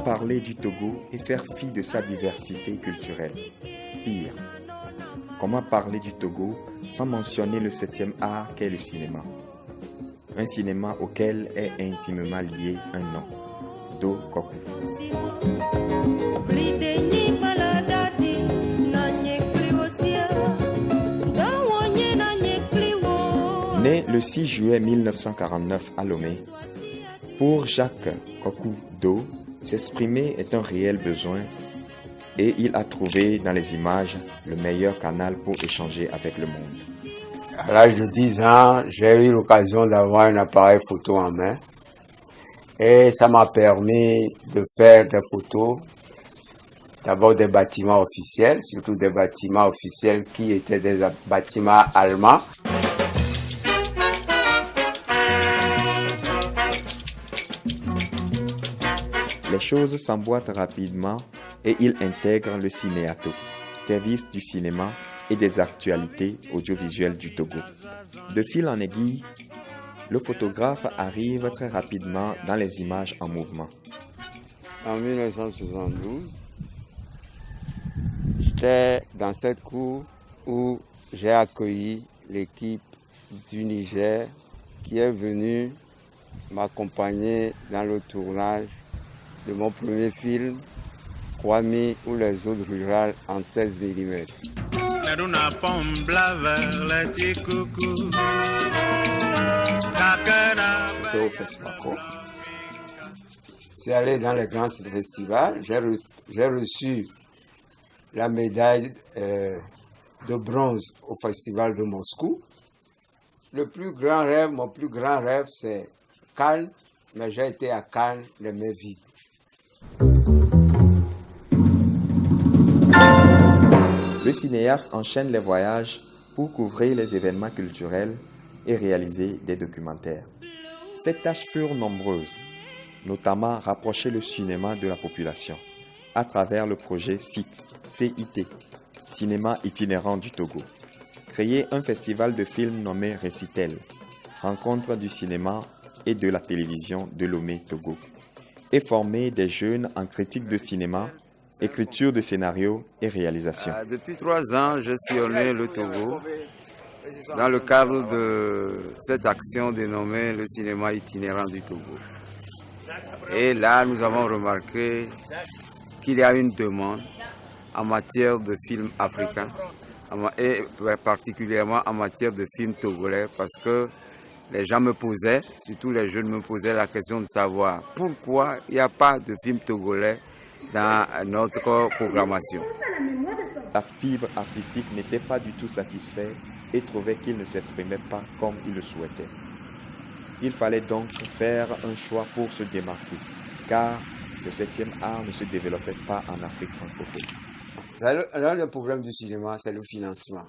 parler du Togo et faire fi de sa diversité culturelle? Pire, comment parler du Togo sans mentionner le 7e art qu'est le cinéma? Un cinéma auquel est intimement lié un nom, Do Koku. Né le 6 juillet 1949 à Lomé, pour Jacques Koku Do, s'exprimer est un réel besoin et il a trouvé dans les images le meilleur canal pour échanger avec le monde. À l'âge de 10 ans, j'ai eu l'occasion d'avoir un appareil photo en main et ça m'a permis de faire des photos, d'abord des bâtiments officiels, surtout des bâtiments officiels qui étaient des bâtiments allemands. Les choses s'emboîtent rapidement et il intègre le Cinéato, service du cinéma et des actualités audiovisuelles du Togo. De fil en aiguille, le photographe arrive très rapidement dans les images en mouvement. En 1972, j'étais dans cette cour où j'ai accueilli l'équipe du Niger qui est venue m'accompagner dans le tournage de mon premier film, Kwame ou les autres rurales en 16 mm. C'était au FESPACO. C'est allé dans les grands festivals. J'ai reçu la médaille de bronze au festival de Moscou. Mon plus grand rêve, c'est Cannes, mais j'ai été à Cannes les mains vides. Le cinéaste enchaîne les voyages pour couvrir les événements culturels et réaliser des documentaires. Ces tâches furent nombreuses, notamment rapprocher le cinéma de la population à travers le projet CIT, Cinéma itinérant du Togo. Créer un festival de films nommé Récitel, Rencontre du cinéma et de la télévision de Lomé, Togo, et former des jeunes en critique de cinéma, écriture de scénarios et réalisation. Depuis 3 ans, j'ai sillonné le Togo dans le cadre de cette action dénommée le cinéma itinérant du Togo. Et là, nous avons remarqué qu'il y a une demande en matière de films africains et particulièrement en matière de films togolais parce que les gens me posaient, surtout les jeunes me posaient la question de savoir pourquoi il n'y a pas de films togolais dans notre programmation. La fibre artistique n'était pas du tout satisfaite et trouvait qu'il ne s'exprimait pas comme il le souhaitait. Il fallait donc faire un choix pour se démarquer, car le 7e art ne se développait pas en Afrique francophone. L'un des problèmes du cinéma, c'est le financement.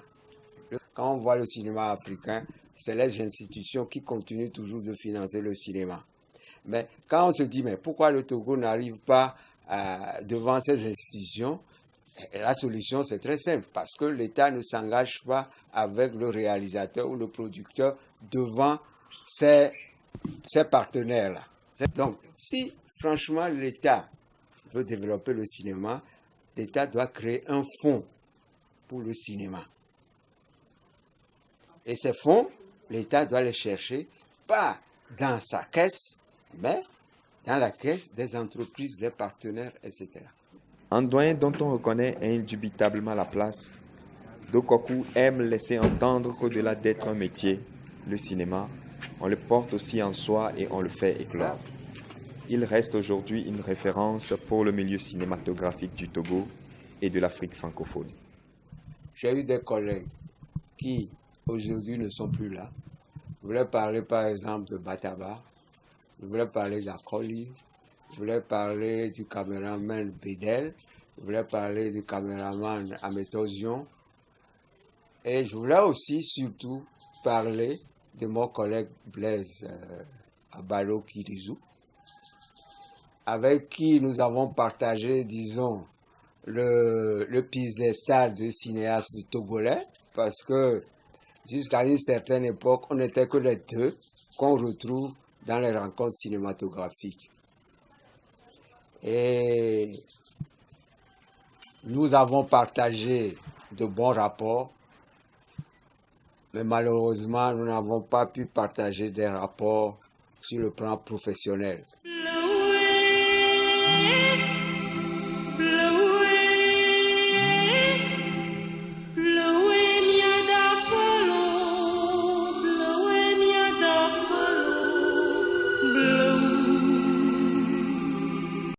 Quand on voit le cinéma africain, c'est les institutions qui continuent toujours de financer le cinéma. Mais quand on se dit, mais pourquoi le Togo n'arrive pas devant ces institutions, la solution c'est très simple, parce que l'État ne s'engage pas avec le réalisateur ou le producteur devant ses partenaires-là. Donc, si franchement l'État veut développer le cinéma, l'État doit créer un fonds pour le cinéma. Et ces fonds, l'État doit les chercher, pas dans sa caisse, mais dans la caisse des entreprises, des partenaires, etc. Un doyen dont on reconnaît indubitablement la place, Do Koku aime laisser entendre qu'au-delà d'être un métier, le cinéma, on le porte aussi en soi et on le fait éclore. Il reste aujourd'hui une référence pour le milieu cinématographique du Togo et de l'Afrique francophone. J'ai eu des collègues qui aujourd'hui ne sont plus là. Je voulais parler par exemple de Bataba, je voulais parler d'Akoli, je voulais parler du caméraman Bédel, je voulais parler du caméraman Amétosion et je voulais aussi surtout parler de mon collègue Blaise Abalo Kirizou, avec qui nous avons partagé, disons, le piédestal de cinéaste togolais, parce que jusqu'à une certaine époque, on n'était que les deux qu'on retrouve dans les rencontres cinématographiques. Et nous avons partagé de bons rapports, mais malheureusement, nous n'avons pas pu partager des rapports sur le plan professionnel.